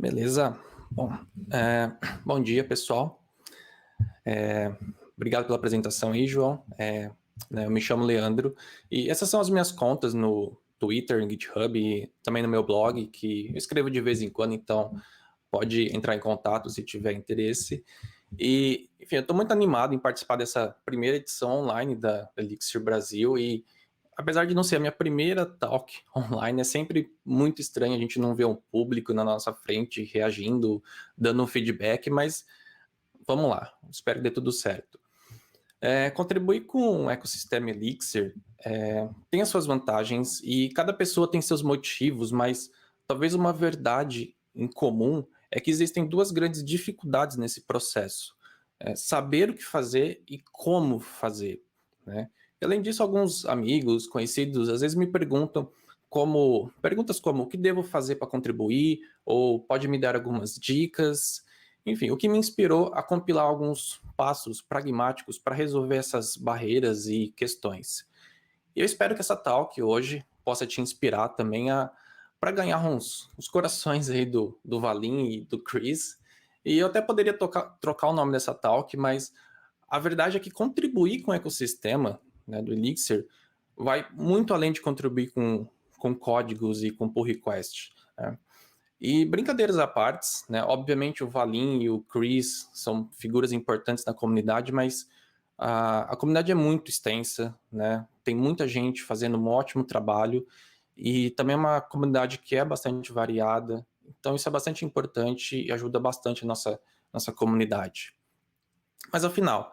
Beleza. Bom, é, bom dia, pessoal. Obrigado pela apresentação aí, João. Eu me chamo Leandro e essas são as minhas contas no Twitter, no GitHub e também no meu blog, que eu escrevo de vez em quando, então pode entrar em contato se tiver interesse. E, enfim, eu estou muito animado em participar dessa primeira edição online da Elixir Brasil e apesar de não ser a minha primeira talk online, é sempre muito estranho a gente não ver um público na nossa frente reagindo, dando um feedback, mas vamos lá, espero que dê tudo certo. Contribuir com o ecossistema Elixir tem as suas vantagens e cada pessoa tem seus motivos, mas talvez uma verdade em comum é que existem duas grandes dificuldades nesse processo. Saber o que fazer e como fazer, né? E, além disso, alguns amigos, conhecidos, às vezes me perguntam perguntas como o que devo fazer para contribuir, ou pode me dar algumas dicas. Enfim, o que me inspirou a compilar alguns passos pragmáticos para resolver essas barreiras e questões. E eu espero que essa talk hoje possa te inspirar também para ganhar uns corações aí do Valim e do Chris. E eu até poderia trocar o nome dessa talk, mas a verdade é que contribuir com o ecossistema, né, do Elixir vai muito além de contribuir com códigos e com pull request, né? E brincadeiras à parte, né? Obviamente o Valim e o Chris são figuras importantes na comunidade, mas a comunidade é muito extensa, né? Tem muita gente fazendo um ótimo trabalho e também é uma comunidade que é bastante variada. Então isso é bastante importante e ajuda bastante a nossa comunidade. Mas afinal,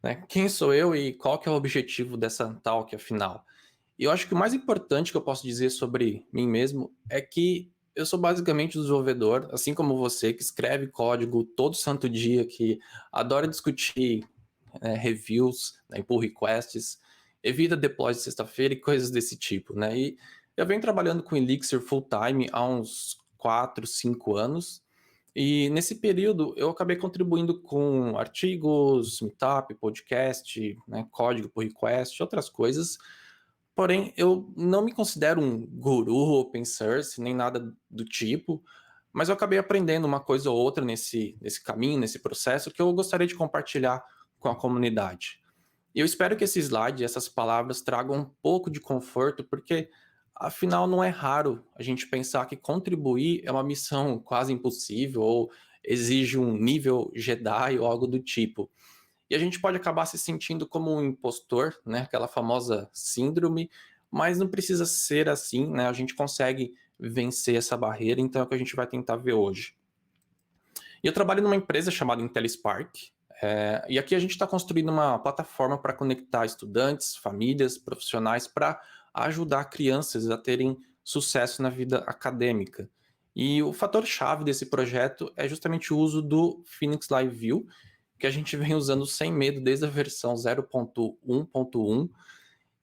né? Quem sou eu e qual que é o objetivo dessa talk afinal? E eu acho que o mais importante que eu posso dizer sobre mim mesmo é que eu sou basicamente um desenvolvedor, assim como você, que escreve código todo santo dia, que adora discutir reviews, né, pull requests, evita deploys de sexta-feira e coisas desse tipo, né? E eu venho trabalhando com Elixir full time há uns 4, 5 anos, e nesse período eu acabei contribuindo com artigos, meetup, podcast, né, código pull request, outras coisas. Porém, eu não me considero um guru open source, nem nada do tipo, mas eu acabei aprendendo uma coisa ou outra nesse caminho, nesse processo, que eu gostaria de compartilhar com a comunidade. E eu espero que esse slide, essas palavras, tragam um pouco de conforto, porque, afinal, não é raro a gente pensar que contribuir é uma missão quase impossível, ou exige um nível Jedi ou algo do tipo. E a gente pode acabar se sentindo como um impostor, né? Aquela famosa síndrome, mas não precisa ser assim, né? A gente consegue vencer essa barreira, então é o que a gente vai tentar ver hoje. E eu trabalho numa empresa chamada IntelliSpark, e aqui a gente está construindo uma plataforma para conectar estudantes, famílias, profissionais, para ajudar crianças a terem sucesso na vida acadêmica. E o fator-chave desse projeto é justamente o uso do Phoenix Live View, que a gente vem usando sem medo desde a versão 0.1.1.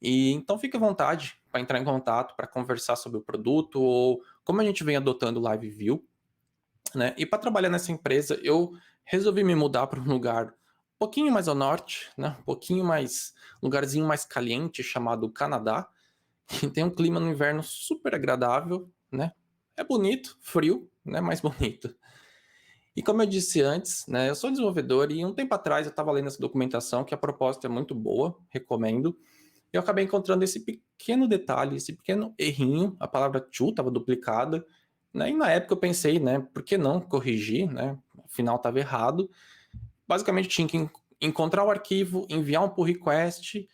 E então fique à vontade para entrar em contato, para conversar sobre o produto ou como a gente vem adotando o Live View, né? E para trabalhar nessa empresa, eu resolvi me mudar para um lugar um pouquinho mais ao norte, né? Lugarzinho mais caliente chamado Canadá, que tem um clima no inverno super agradável, né? É bonito, frio, né? Mais bonito. E como eu disse antes, né, eu sou desenvolvedor e um tempo atrás eu estava lendo essa documentação que a proposta é muito boa, recomendo. Eu acabei encontrando esse pequeno detalhe, esse pequeno errinho, a palavra to estava duplicada, né, e na época eu pensei, né, por que não corrigir, né, afinal estava errado. Basicamente tinha que encontrar o arquivo, enviar um pull request,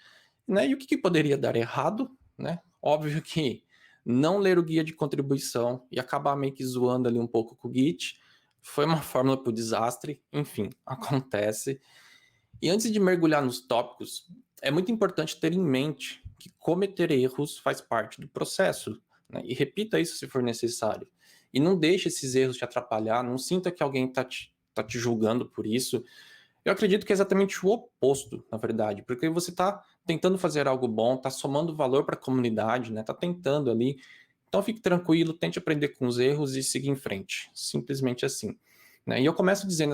né, e o que poderia dar errado, né? Óbvio que não ler o guia de contribuição e acabar meio que zoando ali um pouco com o Git foi uma fórmula para o desastre, enfim, acontece. E antes de mergulhar nos tópicos, é muito importante ter em mente que cometer erros faz parte do processo, né? E repita isso se for necessário. E não deixe esses erros te atrapalhar, não sinta que alguém tá te julgando por isso. Eu acredito que é exatamente o oposto, na verdade, porque você está tentando fazer algo bom, está somando valor para a comunidade, né? Está tentando ali. Então fique tranquilo, tente aprender com os erros e seguir em frente. Simplesmente assim, né? E eu começo dizendo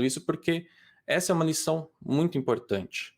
isso porque essa é uma lição muito importante.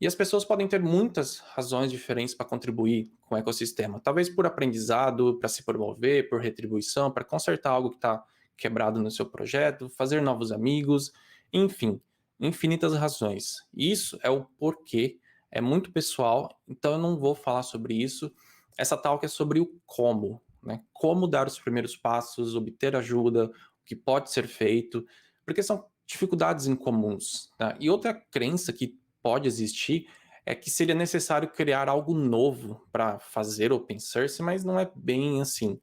E as pessoas podem ter muitas razões diferentes para contribuir com o ecossistema. Talvez por aprendizado, para se promover, por retribuição, para consertar algo que está quebrado no seu projeto, fazer novos amigos, enfim, infinitas razões. Isso é o porquê, é muito pessoal, então eu não vou falar sobre isso. Essa talk é sobre o como, né? Como dar os primeiros passos, obter ajuda, o que pode ser feito, porque são dificuldades incomuns. Tá? E outra crença que pode existir é que seria necessário criar algo novo para fazer open source, mas não é bem assim.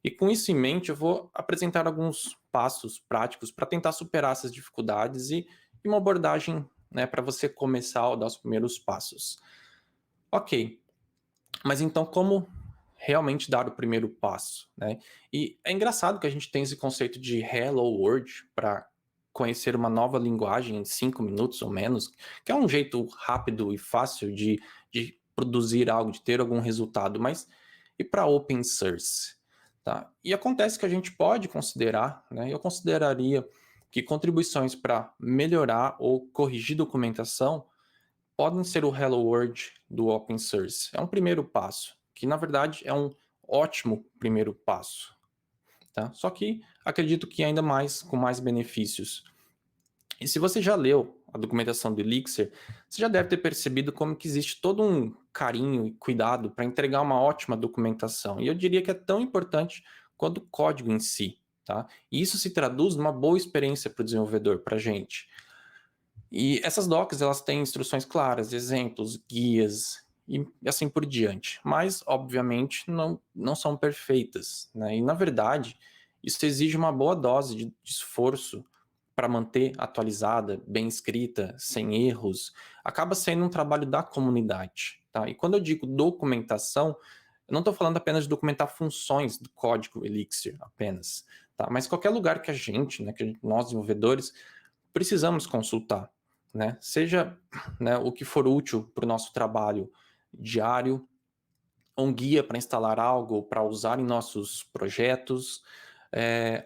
E com isso em mente, eu vou apresentar alguns passos práticos para tentar superar essas dificuldades e uma abordagem, né, para você começar a dar os primeiros passos. Ok, mas então como realmente dar o primeiro passo, né? E é engraçado que a gente tem esse conceito de Hello World para conhecer uma nova linguagem em 5 minutos ou menos, que é um jeito rápido e fácil de produzir algo, de ter algum resultado, mas e para open source? Tá? E acontece que a gente pode considerar, né? Eu consideraria que contribuições para melhorar ou corrigir documentação podem ser o Hello World do open source. É um primeiro passo, que na verdade é um ótimo primeiro passo. Tá? Só que acredito que ainda mais com mais benefícios. E se você já leu a documentação do Elixir, você já deve ter percebido como que existe todo um carinho e cuidado para entregar uma ótima documentação. E eu diria que é tão importante quanto o código em si. Tá? E isso se traduz numa boa experiência para o desenvolvedor, para a gente. E essas docs, elas têm instruções claras, exemplos, guias e assim por diante. Mas, obviamente, não são perfeitas, né? E, na verdade, isso exige uma boa dose de esforço para manter atualizada, bem escrita, sem erros. Acaba sendo um trabalho da comunidade, tá? E quando eu digo documentação, eu não estou falando apenas de documentar funções do código Elixir apenas, tá? Mas qualquer lugar que a gente, né, que nós desenvolvedores, precisamos consultar, né? Seja, né, o que for útil para o nosso trabalho diário, um guia para instalar algo, para usar em nossos projetos,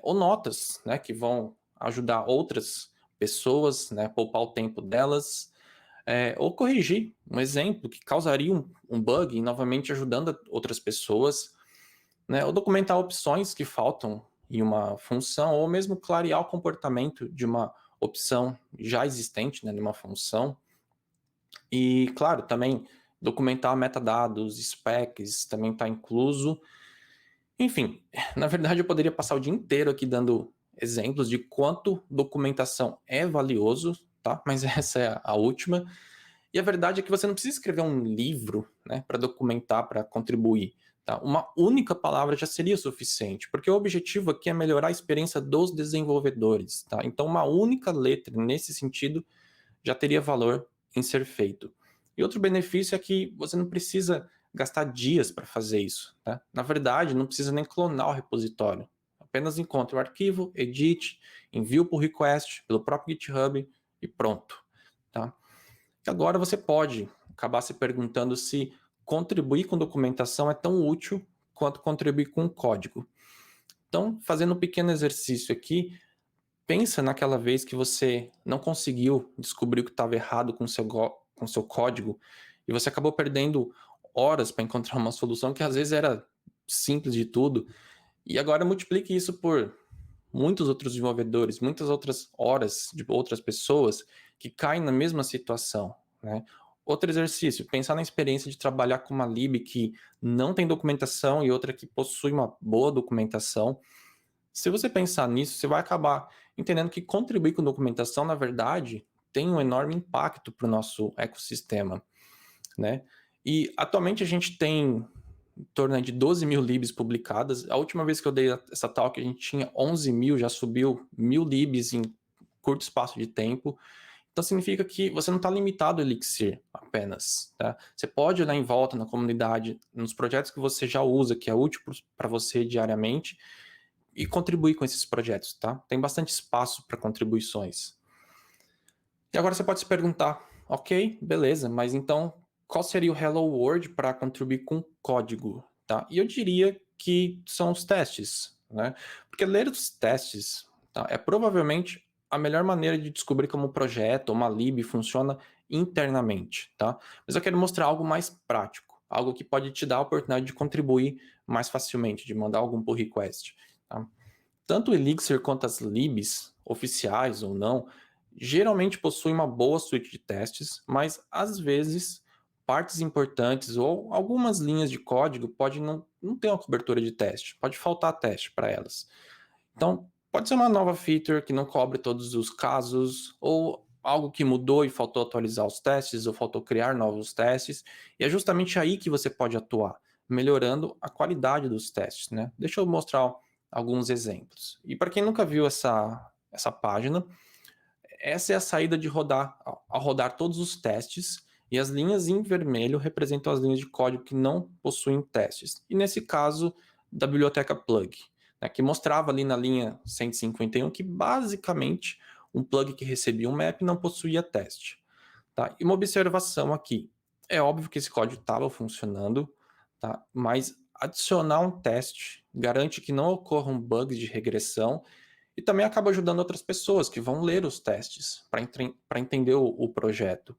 ou notas, né, que vão ajudar outras pessoas, né, poupar o tempo delas, ou corrigir um exemplo que causaria um bug e novamente ajudando outras pessoas, né, ou documentar opções que faltam em uma função, ou mesmo clarear o comportamento de uma opção já existente, né, de uma função. E, claro, também documentar metadados, specs, também está incluso. Enfim, na verdade eu poderia passar o dia inteiro aqui dando exemplos de quanto documentação é valioso, tá? Mas essa é a última. E a verdade é que você não precisa escrever um livro, né, para documentar, para contribuir. Tá? Uma única palavra já seria suficiente, porque o objetivo aqui é melhorar a experiência dos desenvolvedores. Tá? Então, uma única letra nesse sentido já teria valor em ser feito. E outro benefício é que você não precisa gastar dias para fazer isso. Tá? Na verdade, não precisa nem clonar o repositório. Apenas encontre o arquivo, edite, envie o pull request pelo próprio GitHub e pronto. Tá? E agora você pode acabar se perguntando se contribuir com documentação é tão útil quanto contribuir com código. Então, fazendo um pequeno exercício aqui, pensa naquela vez que você não conseguiu descobrir o que estava errado com com seu código e você acabou perdendo horas para encontrar uma solução que às vezes era simples de tudo. E agora multiplique isso por muitos outros desenvolvedores, muitas outras horas de outras pessoas que caem na mesma situação, né? Outro exercício, pensar na experiência de trabalhar com uma lib que não tem documentação e outra que possui uma boa documentação. Se você pensar nisso, você vai acabar entendendo que contribuir com documentação, na verdade, tem um enorme impacto para o nosso ecossistema, né? E atualmente a gente tem em torno de 12 mil libs publicadas. A última vez que eu dei essa talk, a gente tinha 11 mil, já subiu 1.000 libs em curto espaço de tempo. Então significa que você não está limitado ao Elixir apenas. Tá? Você pode olhar em volta na comunidade, nos projetos que você já usa, que é útil para você diariamente, e contribuir com esses projetos. Tá? Tem bastante espaço para contribuições. E agora você pode se perguntar, ok, beleza, mas então qual seria o Hello World para contribuir com código? Tá? E eu diria que são os testes, né? Porque ler os testes, tá, é provavelmente a melhor maneira de descobrir como um projeto ou uma lib funciona internamente, tá? Mas eu quero mostrar algo mais prático, algo que pode te dar a oportunidade de contribuir mais facilmente, de mandar algum pull request, tá? Tanto o Elixir quanto as libs, oficiais ou não, geralmente possuem uma boa suite de testes, mas às vezes partes importantes ou algumas linhas de código podem não ter uma cobertura de teste, pode faltar teste para elas. Então, pode ser uma nova feature que não cobre todos os casos, ou algo que mudou e faltou atualizar os testes, ou faltou criar novos testes, e é justamente aí que você pode atuar, melhorando a qualidade dos testes, né? Deixa eu mostrar alguns exemplos. E para quem nunca viu essa página, essa é a saída de rodar, ao rodar todos os testes, e as linhas em vermelho representam as linhas de código que não possuem testes. E nesse caso, da biblioteca plug, né, que mostrava ali na linha 151 que basicamente um plug que recebia um map não possuía teste. Tá? E uma observação aqui, é óbvio que esse código estava funcionando, tá? Mas adicionar um teste garante que não ocorram bugs de regressão e também acaba ajudando outras pessoas que vão ler os testes para entender o projeto.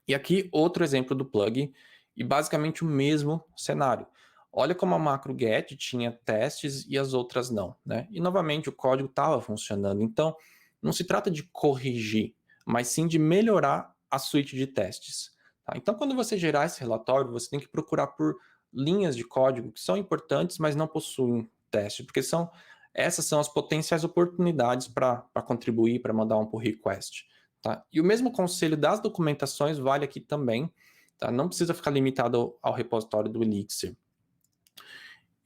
E aqui outro exemplo do plug e basicamente o mesmo cenário. Olha como a macro get tinha testes e as outras não, né? E novamente o código estava funcionando. Então não se trata de corrigir, mas sim de melhorar a suite de testes. Tá? Então quando você gerar esse relatório, você tem que procurar por linhas de código que são importantes, mas não possuem teste, porque essas são as potenciais oportunidades para contribuir, para mandar um pull request. Tá? E o mesmo conselho das documentações vale aqui também. Tá? Não precisa ficar limitado ao repositório do Elixir.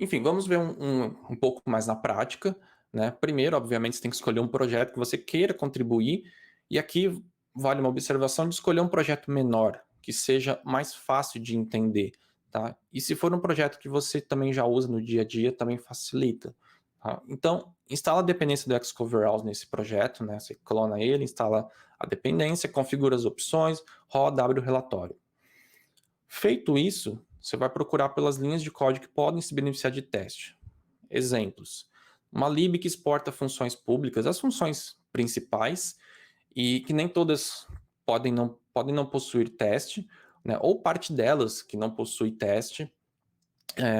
Enfim, vamos ver um pouco mais na prática. Né? Primeiro, obviamente, você tem que escolher um projeto que você queira contribuir. E aqui vale uma observação de escolher um projeto menor, que seja mais fácil de entender. Tá? E se for um projeto que você também já usa no dia a dia, também facilita. Tá? Então, instala a dependência do Xcoveralls nesse projeto, né? Você clona ele, instala a dependência, configura as opções, roda, abre o relatório. Feito isso, você vai procurar pelas linhas de código que podem se beneficiar de teste. Exemplos. Uma lib que exporta funções públicas, as funções principais, e que nem todas podem não possuir teste, né? Ou parte delas que não possui teste.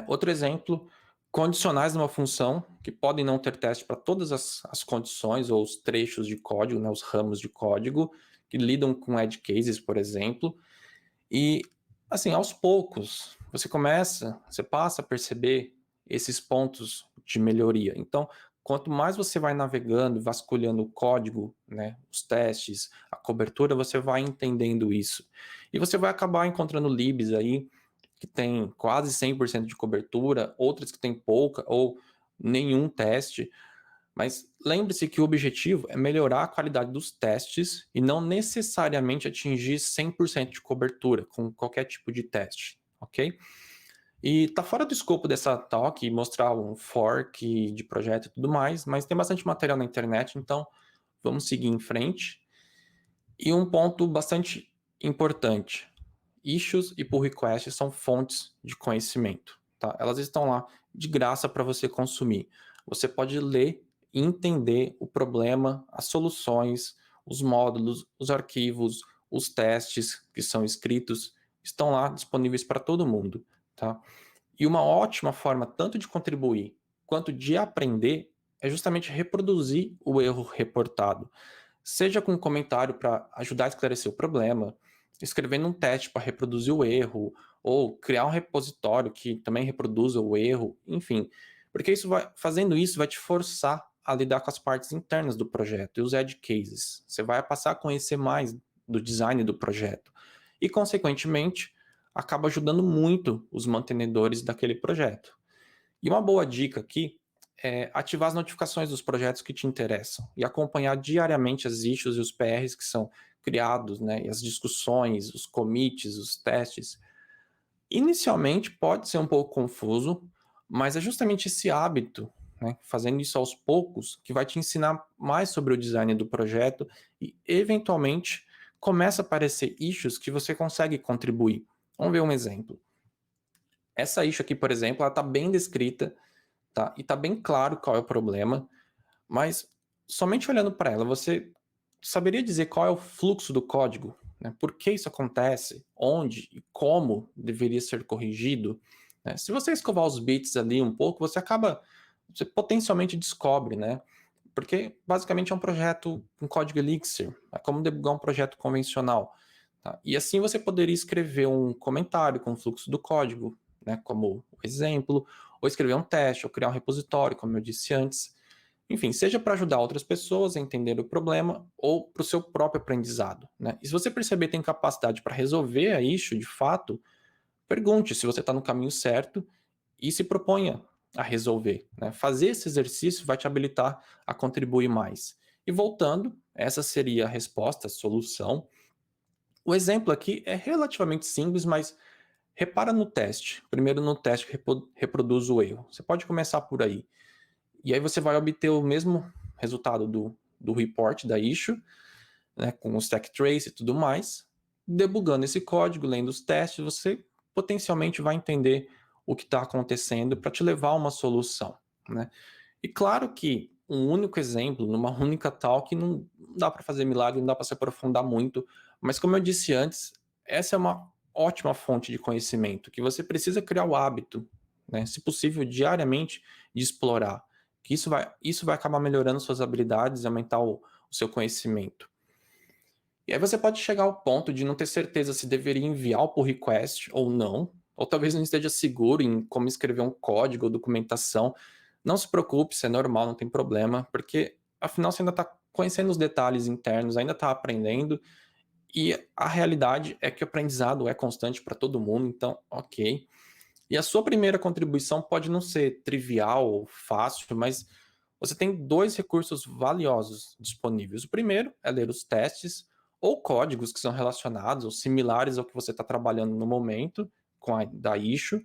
Outro exemplo, condicionais numa função que podem não ter teste para todas as condições ou os trechos de código, né, os ramos de código, que lidam com edge cases, por exemplo. E, assim, aos poucos, você passa a perceber esses pontos de melhoria. Então, quanto mais você vai navegando, vasculhando o código, né, os testes, a cobertura, você vai entendendo isso. E você vai acabar encontrando libs aí que tem quase 100% de cobertura, outras que tem pouca ou nenhum teste. Mas lembre-se que o objetivo é melhorar a qualidade dos testes e não necessariamente atingir 100% de cobertura com qualquer tipo de teste, ok? E tá fora do escopo dessa talk mostrar um fork de projeto e tudo mais, mas tem bastante material na internet, então vamos seguir em frente. E um ponto bastante importante: issues e pull requests são fontes de conhecimento. Tá? Elas estão lá de graça para você consumir. Você pode ler e entender o problema, as soluções, os módulos, os arquivos, os testes que são escritos, estão lá disponíveis para todo mundo. Tá? E uma ótima forma tanto de contribuir quanto de aprender é justamente reproduzir o erro reportado. Seja com um comentário para ajudar a esclarecer o problema, escrevendo um teste para reproduzir o erro, ou criar um repositório que também reproduza o erro, enfim. Porque fazendo isso vai te forçar a lidar com as partes internas do projeto e os edge cases. Você vai passar a conhecer mais do design do projeto. E, consequentemente, acaba ajudando muito os mantenedores daquele projeto. E uma boa dica aqui é ativar as notificações dos projetos que te interessam e acompanhar diariamente as issues e os PRs que são criados, né, e as discussões, os commits, os testes. Inicialmente pode ser um pouco confuso, mas é justamente esse hábito, né, fazendo isso aos poucos, que vai te ensinar mais sobre o design do projeto e, eventualmente, começa a aparecer issues que você consegue contribuir. Vamos ver um exemplo. Essa issue aqui, por exemplo, ela está bem descrita, tá? E está bem claro qual é o problema, mas somente olhando para ela, você saberia dizer qual é o fluxo do código né? Por que isso acontece, onde e como deveria ser corrigido, né? Se você escovar os bits ali um pouco, você potencialmente descobre, né? Porque basicamente é um projeto com código Elixir, é como debugar um projeto convencional. Tá? E assim você poderia escrever um comentário com o fluxo do código, né, como exemplo, ou escrever um teste, ou criar um repositório, como eu disse antes. Enfim, seja para ajudar outras pessoas a entender o problema ou para o seu próprio aprendizado. Né? E se você perceber que tem capacidade para resolver a issue de fato, pergunte se você está no caminho certo e se proponha a resolver. Né? Fazer esse exercício vai te habilitar a contribuir mais. E voltando, essa seria a resposta, a solução. O exemplo aqui é relativamente simples, mas repara no teste. Primeiro no teste que reproduz o erro. Você pode começar por aí. E aí você vai obter o mesmo resultado do report da issue, né, com o stack trace e tudo mais. Debugando esse código, lendo os testes, você potencialmente vai entender o que está acontecendo para te levar a uma solução. Né? E claro que um único exemplo, numa única talk, não dá para fazer milagre, não dá para se aprofundar muito, mas como eu disse antes, essa é uma ótima fonte de conhecimento, que você precisa criar o hábito, né, se possível, diariamente, de explorar, que isso vai acabar melhorando suas habilidades e aumentar o seu conhecimento. E aí você pode chegar ao ponto de não ter certeza se deveria enviar o pull request ou não, ou talvez não esteja seguro em como escrever um código ou documentação. Não se preocupe, isso é normal, não tem problema, porque afinal você ainda está conhecendo os detalhes internos, ainda está aprendendo, e a realidade é que o aprendizado é constante para todo mundo, então, ok. E a sua primeira contribuição pode não ser trivial ou fácil, mas você tem dois recursos valiosos disponíveis. O primeiro é ler os testes ou códigos que são relacionados ou similares ao que você está trabalhando no momento com da issue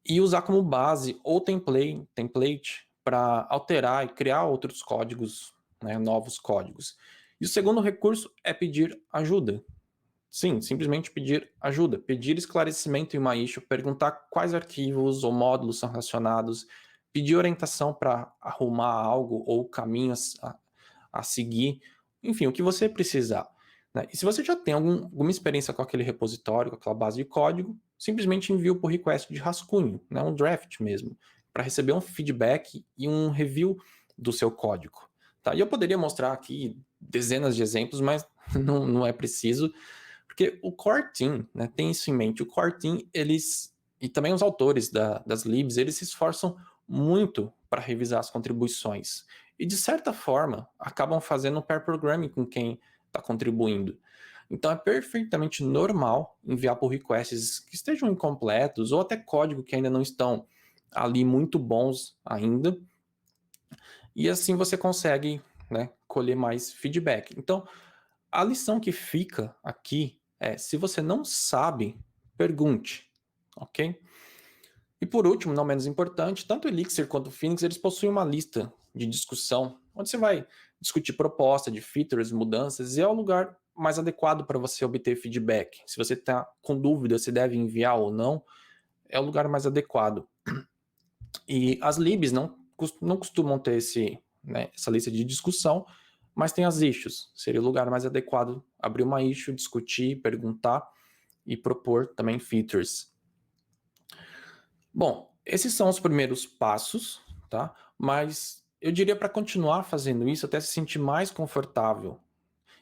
e usar como base ou template para alterar e criar outros códigos, né, novos códigos. E o segundo recurso é pedir ajuda. Sim, simplesmente pedir ajuda, pedir esclarecimento em uma issue, perguntar quais arquivos ou módulos são relacionados, pedir orientação para arrumar algo ou caminhos a seguir, enfim, o que você precisar. Né? E se você já tem alguma experiência com aquele repositório, com aquela base de código, simplesmente envia o pull request de rascunho, né, um draft mesmo, para receber um feedback e um review do seu código. Tá? E eu poderia mostrar aqui dezenas de exemplos, mas não é preciso. Porque o core team, né, tem isso em mente, o core team, eles, e também os autores das libs, eles se esforçam muito para revisar as contribuições. E, de certa forma, acabam fazendo pair programming com quem está contribuindo. Então, é perfeitamente normal enviar pull requests que estejam incompletos, ou até código que ainda não estão ali muito bons ainda. E assim você consegue, né, colher mais feedback. Então, a lição que fica aqui é, se você não sabe, pergunte, ok? E por último, não menos importante, tanto o Elixir quanto o Phoenix, eles possuem uma lista de discussão, onde você vai discutir proposta de features, mudanças, e é o lugar mais adequado para você obter feedback. Se você está com dúvida se deve enviar ou não, é o lugar mais adequado. E as libs não costumam ter né, essa lista de discussão, mas tem as issues. Seria o lugar mais adequado abrir uma issue, discutir, perguntar e propor também features. Bom, esses são os primeiros passos, tá? Mas eu diria para continuar fazendo isso até se sentir mais confortável.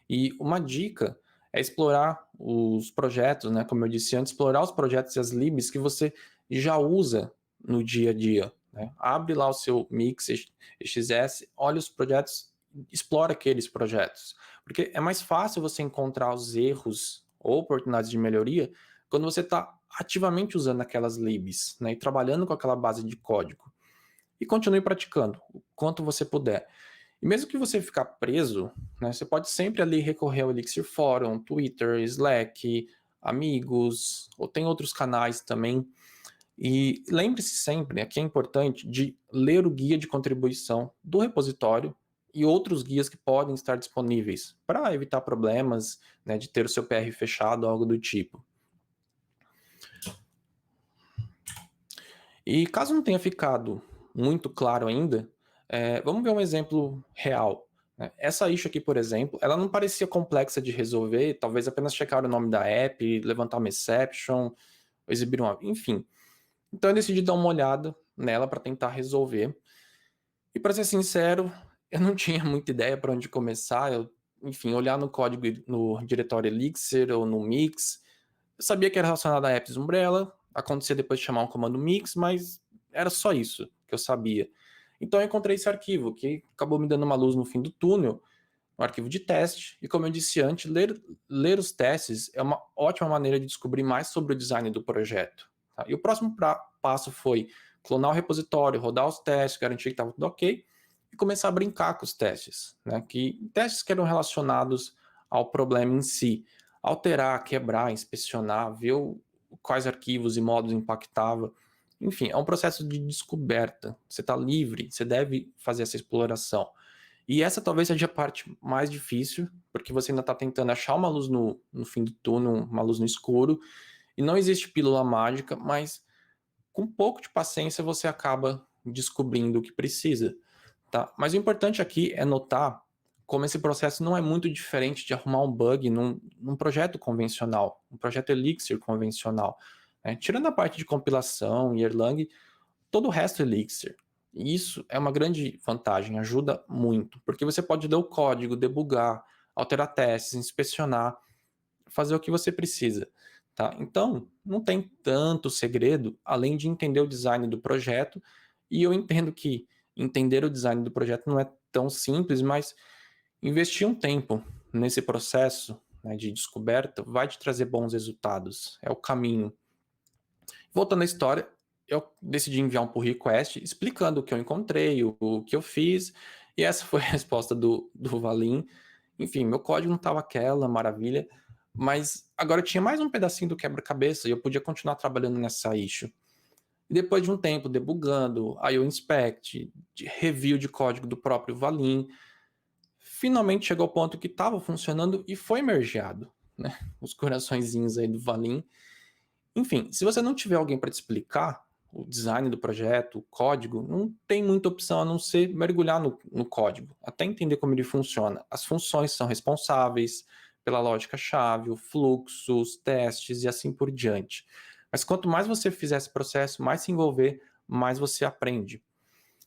E uma dica é explorar os projetos, né? Como eu disse antes, explorar os projetos e as libs que você já usa no dia a dia. Né? Abre lá o seu Mix XS, olha os projetos, explora aqueles projetos. Porque é mais fácil você encontrar os erros ou oportunidades de melhoria quando você está ativamente usando aquelas libs, né? E trabalhando com aquela base de código. E continue praticando o quanto você puder. E mesmo que você ficar preso, né, você pode sempre ali recorrer ao Elixir Forum, Twitter, Slack, amigos, ou tem outros canais também. E lembre-se sempre, aqui é importante, de ler o guia de contribuição do repositório e outros guias que podem estar disponíveis para evitar problemas, né, de ter o seu PR fechado, algo do tipo. E caso não tenha ficado muito claro ainda, vamos ver um exemplo real. né? Essa issue aqui, por exemplo, ela não parecia complexa de resolver, talvez apenas checar o nome da app, levantar uma exception, exibir uma... enfim. Então eu decidi dar uma olhada nela para tentar resolver. E para ser sincero, eu não tinha muita ideia para onde começar. Enfim, olhar no código, no diretório Elixir ou no Mix. Eu sabia que era relacionado a apps Umbrella, acontecia depois de chamar um comando Mix, mas era só isso que eu sabia. Então eu encontrei esse arquivo, que acabou me dando uma luz no fim do túnel, um arquivo de teste, e como eu disse antes, ler os testes é uma ótima maneira de descobrir mais sobre o design do projeto. Tá? E o próximo passo foi clonar o repositório, rodar os testes, garantir que estava tudo ok, e começar a brincar com os testes, né? Testes que eram relacionados ao problema em si. Alterar, quebrar, inspecionar, ver quais arquivos e modos impactava. Enfim, é um processo de descoberta. Você está livre, você deve fazer essa exploração. E essa talvez seja a parte mais difícil, porque você ainda está tentando achar uma luz no fim do túnel, uma luz no escuro, e não existe pílula mágica, mas com um pouco de paciência você acaba descobrindo o que precisa. Tá? Mas o importante aqui é notar como esse processo não é muito diferente de arrumar um bug num projeto convencional, um projeto Elixir convencional. Né? Tirando a parte de compilação e Erlang, todo o resto é Elixir. E isso é uma grande vantagem, ajuda muito, porque você pode ler o código, debugar, alterar testes, inspecionar, fazer o que você precisa. Tá? Então, não tem tanto segredo, além de entender o design do projeto, e eu entendo que entender o design do projeto não é tão simples, mas investir um tempo nesse processo, né, de descoberta vai te trazer bons resultados, é o caminho. Voltando à história, eu decidi enviar um pull request explicando o que eu encontrei, o que eu fiz, e essa foi a resposta do Valim. Enfim, meu código não estava aquela maravilha, mas agora eu tinha mais um pedacinho do quebra-cabeça e eu podia continuar trabalhando nessa issue. E depois de um tempo debugando, IO inspect, de review de código do próprio Valim, finalmente chegou ao ponto que estava funcionando e foi mergeado, né? Os coraçõezinhos aí do Valim. Enfim, se você não tiver alguém para te explicar o design do projeto, o código, não tem muita opção a não ser mergulhar no código, até entender como ele funciona. As funções são responsáveis pela lógica-chave, o fluxo, os testes e assim por diante. Mas quanto mais você fizer esse processo, mais se envolver, mais você aprende.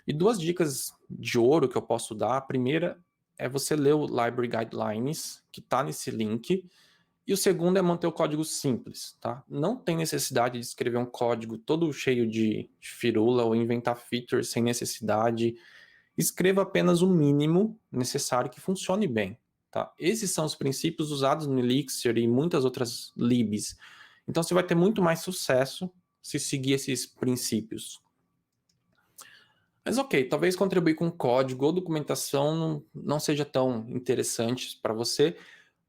E duas dicas de ouro que eu posso dar. A primeira é você ler o Library Guidelines, que está nesse link. E o segundo é manter o código simples, tá? Não tem necessidade de escrever um código todo cheio de firula ou inventar features sem necessidade. Escreva apenas o mínimo necessário que funcione bem, tá? Esses são os princípios usados no Elixir e muitas outras libs. Então você vai ter muito mais sucesso se seguir esses princípios. Mas ok, talvez contribuir com código ou documentação não seja tão interessante para você,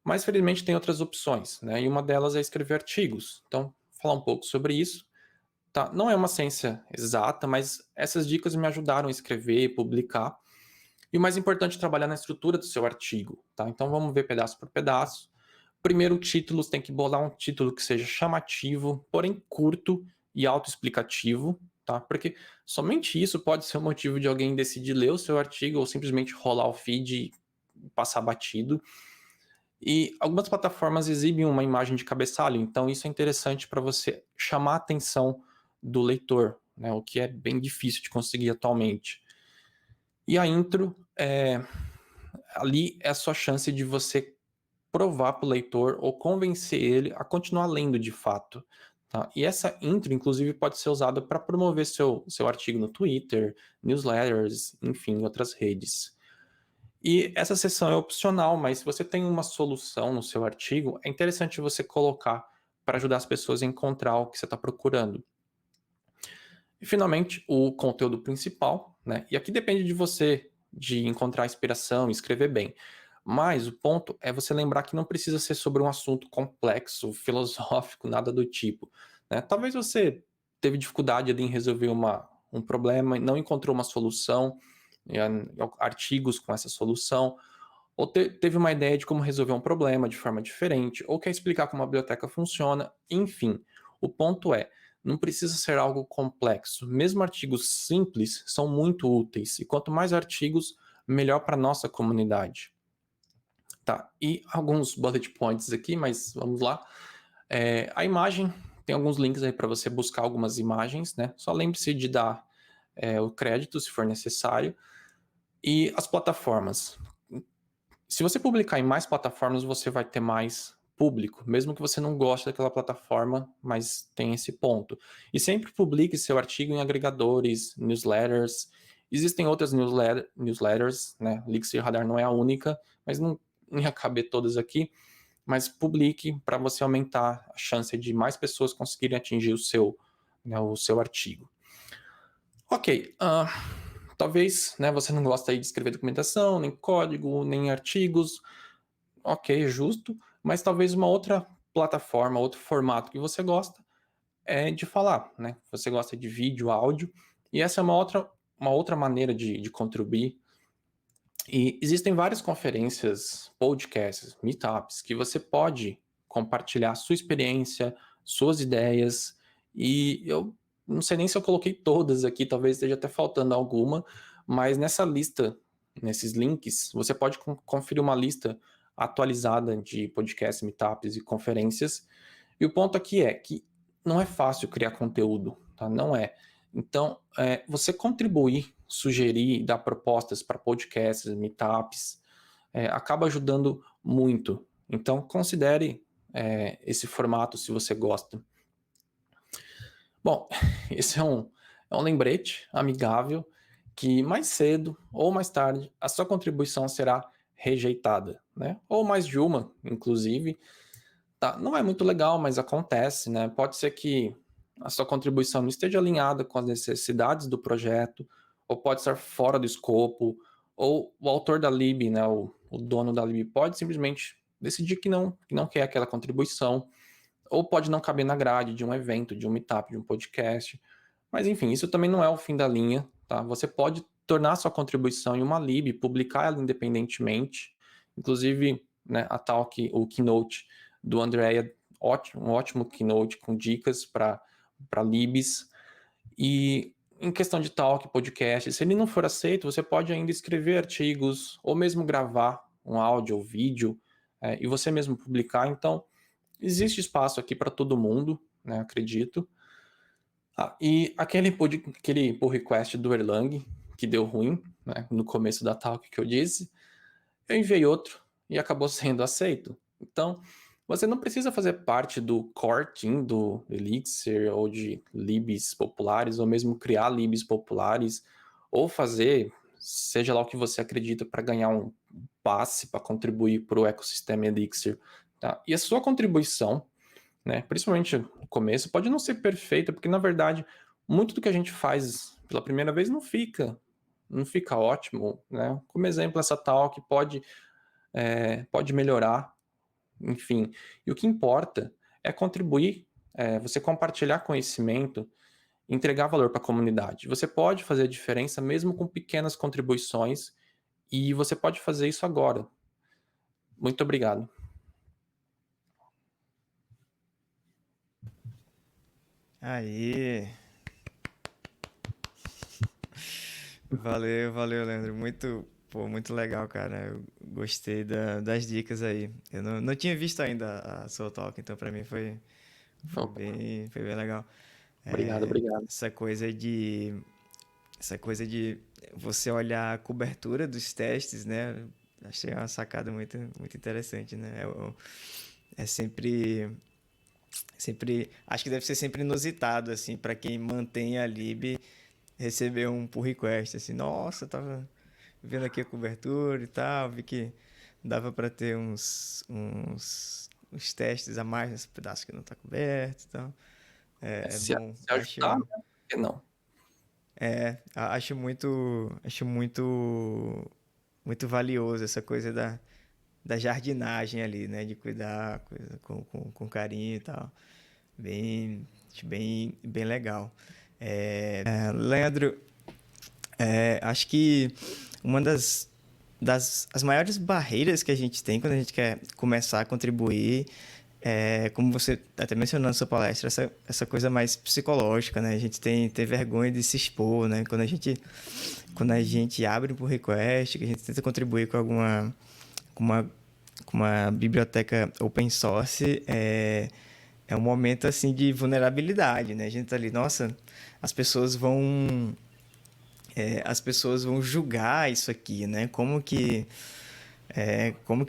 mas felizmente tem outras opções, né? E uma delas é escrever artigos. Então, falar um pouco sobre isso. Tá? Não é uma ciência exata, mas essas dicas me ajudaram a escrever, publicar. E o mais importante é trabalhar na estrutura do seu artigo. Tá? Então vamos ver pedaço por pedaço. Primeiro, títulos, tem que bolar um título que seja chamativo, porém curto e autoexplicativo, tá? Porque somente isso pode ser o motivo de alguém decidir ler o seu artigo ou simplesmente rolar o feed e passar batido. E algumas plataformas exibem uma imagem de cabeçalho, então isso é interessante para você chamar a atenção do leitor, né? O que é bem difícil de conseguir atualmente. E a intro, ali é a sua chance de você provar para o leitor ou convencer ele a continuar lendo de fato. Tá? E essa intro, inclusive, pode ser usada para promover seu artigo no Twitter, newsletters, enfim, outras redes. E essa seção é opcional, mas se você tem uma solução no seu artigo, é interessante você colocar para ajudar as pessoas a encontrar o que você está procurando. E finalmente, o conteúdo principal, né? E aqui depende de você de encontrar inspiração e escrever bem. Mas o ponto é você lembrar que não precisa ser sobre um assunto complexo, filosófico, nada do tipo. Né? Talvez você teve dificuldade em resolver um problema e não encontrou uma solução, artigos com essa solução, ou teve uma ideia de como resolver um problema de forma diferente, ou quer explicar como a biblioteca funciona, enfim. O ponto é, não precisa ser algo complexo. Mesmo artigos simples são muito úteis, e quanto mais artigos, melhor para nossa comunidade. Tá, e alguns bullet points aqui, mas vamos lá. A imagem, tem alguns links aí para você buscar algumas imagens, né? Só lembre-se de dar o crédito, se for necessário. E as plataformas. Se você publicar em mais plataformas, você vai ter mais público, mesmo que você não goste daquela plataforma, mas tem esse ponto. E sempre publique seu artigo em agregadores, newsletters. Existem outras newsletters, né? Elixir Radar não é a única, mas não ia caber todas aqui. Mas publique para você aumentar a chance de mais pessoas conseguirem atingir o seu artigo. Ok, talvez, né, você não gosta aí de escrever documentação, nem código, nem artigos. Ok, justo. Mas talvez uma outra plataforma, outro formato que você gosta é de falar, né? Você gosta de vídeo, áudio. E essa é uma outra maneira de contribuir. E existem várias conferências, podcasts, meetups, que você pode compartilhar sua experiência, suas ideias. E eu não sei nem se eu coloquei todas aqui, talvez esteja até faltando alguma, mas nessa lista, nesses links, você pode conferir uma lista atualizada de podcasts, meetups e conferências. E o ponto aqui é que não é fácil criar conteúdo, tá? Não é. Então, você contribuir, sugerir, dar propostas para podcasts, meetups, acaba ajudando muito. Então, considere esse formato se você gosta. Bom, esse é um lembrete amigável que mais cedo ou mais tarde a sua contribuição será rejeitada, né? Ou mais de uma, inclusive. Tá, não é muito legal, mas acontece, né? Pode ser que a sua contribuição não esteja alinhada com as necessidades do projeto, ou pode estar fora do escopo, ou o autor da lib, né, o dono da lib, pode simplesmente decidir que não quer aquela contribuição, ou pode não caber na grade de um evento, de um meetup, de um podcast. Mas enfim, isso também não é o fim da linha, tá? Você pode tornar sua contribuição em uma lib, publicar ela independentemente. Inclusive, né, o keynote do Andrea, um ótimo keynote com dicas para libs. E em questão de talk, podcast, se ele não for aceito, você pode ainda escrever artigos ou mesmo gravar um áudio ou vídeo e você mesmo publicar. Então, existe espaço aqui para todo mundo, né, acredito. E aquele pull request do Erlang, que deu ruim, né, no começo da talk que eu disse, eu enviei outro e acabou sendo aceito. Então, você não precisa fazer parte do core team do Elixir ou de libs populares, ou mesmo criar libs populares, ou fazer, seja lá o que você acredita, para ganhar um passe para contribuir para o ecossistema Elixir. Tá? E a sua contribuição, né, principalmente no começo, pode não ser perfeita, porque na verdade, muito do que a gente faz pela primeira vez não fica ótimo, né? Como exemplo, essa talk pode melhorar, enfim. E o que importa é contribuir, você compartilhar conhecimento, entregar valor para a comunidade. Você pode fazer a diferença mesmo com pequenas contribuições, e você pode fazer isso agora. Muito obrigado. Aí. Valeu, Leandro. Muito legal, cara. Eu gostei das dicas aí. Eu não tinha visto ainda a sua talk, então pra mim foi bem legal. Obrigado, É, obrigado. essa coisa de você olhar a cobertura dos testes, né? Achei uma sacada muito interessante, né? É sempre, acho que deve ser sempre inusitado, assim, para quem mantém a lib receber um pull request, assim, nossa, tava vendo aqui a cobertura e tal, vi que dava para ter uns testes a mais nesse pedaço que não está coberto e tal. É Se bom, ajudar, né? Por que não? muito valioso essa coisa da jardinagem ali, né, de cuidar com carinho e tal. Acho bem legal. Leandro, acho que uma das as maiores barreiras que a gente tem quando a gente quer começar a contribuir como você até mencionou na sua palestra, essa coisa mais psicológica, né? A gente tem ter vergonha de se expor, né? Quando a gente abre um pull request, que a gente tenta contribuir com uma, com uma biblioteca open source, é um momento assim de vulnerabilidade, né? A gente tá ali, nossa, as pessoas vão as pessoas vão julgar isso aqui, né? Como que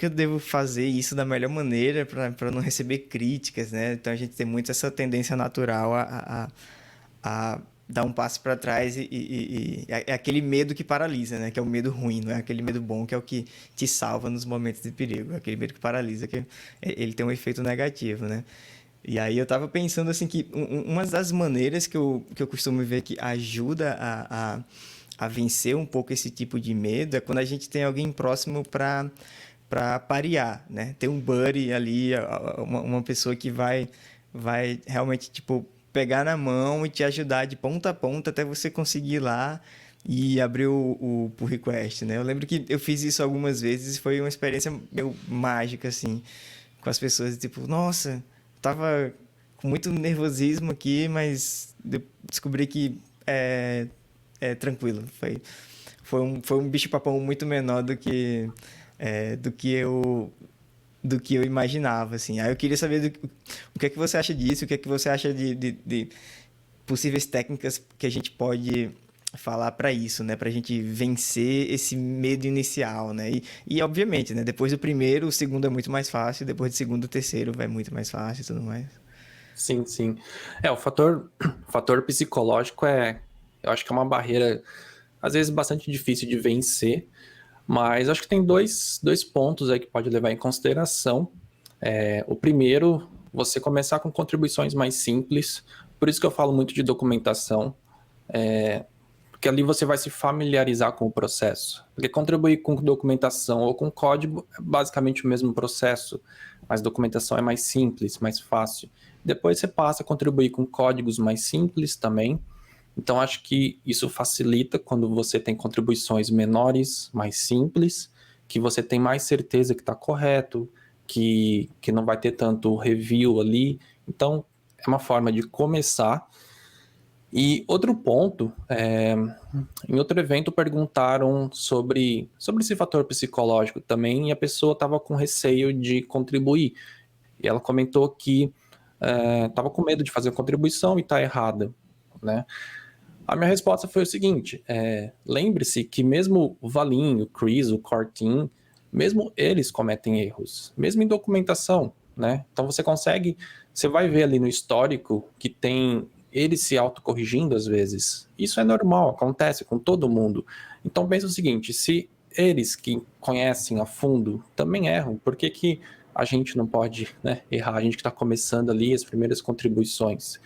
eu devo fazer isso da melhor maneira para não receber críticas, né? Então a gente tem muito essa tendência natural a dar um passo para trás é aquele medo que paralisa, né? Que é o medo ruim, não é aquele medo bom que é o que te salva nos momentos de perigo. É aquele medo que paralisa, ele tem um efeito negativo, né? E aí eu tava pensando assim que uma das maneiras que eu costumo ver que ajuda a vencer um pouco esse tipo de medo é quando a gente tem alguém próximo para parear, né? Tem um buddy ali, uma pessoa que vai realmente, tipo, pegar na mão e te ajudar de ponta a ponta até você conseguir ir lá e abrir o pull request, né? Eu lembro que eu fiz isso algumas vezes e foi uma experiência meio mágica, assim, com as pessoas, tipo, nossa, tava com muito nervosismo aqui, mas descobri que é tranquilo. Foi um bicho-papão muito menor do que eu imaginava, assim. Aí eu queria saber o que é que você acha disso, o que é que você acha de possíveis técnicas que a gente pode falar para isso, né? Para a gente vencer esse medo inicial, né? E obviamente, né? Depois do primeiro, o segundo é muito mais fácil, depois do segundo, o terceiro vai muito mais fácil e tudo mais. Sim, sim. O fator psicológico eu acho que é uma barreira, às vezes, bastante difícil de vencer, mas acho que tem dois pontos aí que pode levar em consideração. O primeiro, você começar com contribuições mais simples, por isso que eu falo muito de documentação, porque ali você vai se familiarizar com o processo. Porque contribuir com documentação ou com código é basicamente o mesmo processo, mas documentação é mais simples, mais fácil. Depois você passa a contribuir com códigos mais simples também. Então acho que isso facilita quando você tem contribuições menores, mais simples, que você tem mais certeza que está correto, que não vai ter tanto review ali. Então é uma forma de começar. E outro ponto, em outro evento perguntaram sobre esse fator psicológico também, e a pessoa estava com receio de contribuir. E ela comentou que estava com medo de fazer a contribuição e está errada, né? A minha resposta foi o seguinte: lembre-se que mesmo o Valinho, o Chris, o Cortin, mesmo eles cometem erros, mesmo em documentação, né? Então você vai ver ali no histórico que tem eles se autocorrigindo às vezes. Isso é normal, acontece com todo mundo. Então pensa o seguinte: se eles que conhecem a fundo também erram, por que que a gente não pode, né, errar? A gente que está começando ali as primeiras contribuições.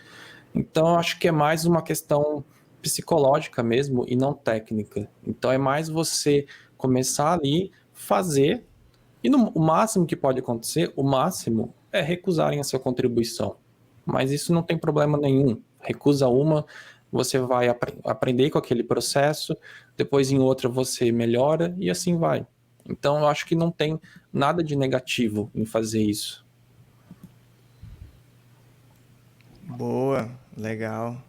Então, eu acho que é mais uma questão psicológica mesmo e não técnica. Então, é mais você começar ali, fazer, e o máximo que pode acontecer, o máximo, é recusarem a sua contribuição. Mas isso não tem problema nenhum. Recusa uma, você vai aprender com aquele processo, depois em outra você melhora e assim vai. Então, eu acho que não tem nada de negativo em fazer isso. Boa, legal.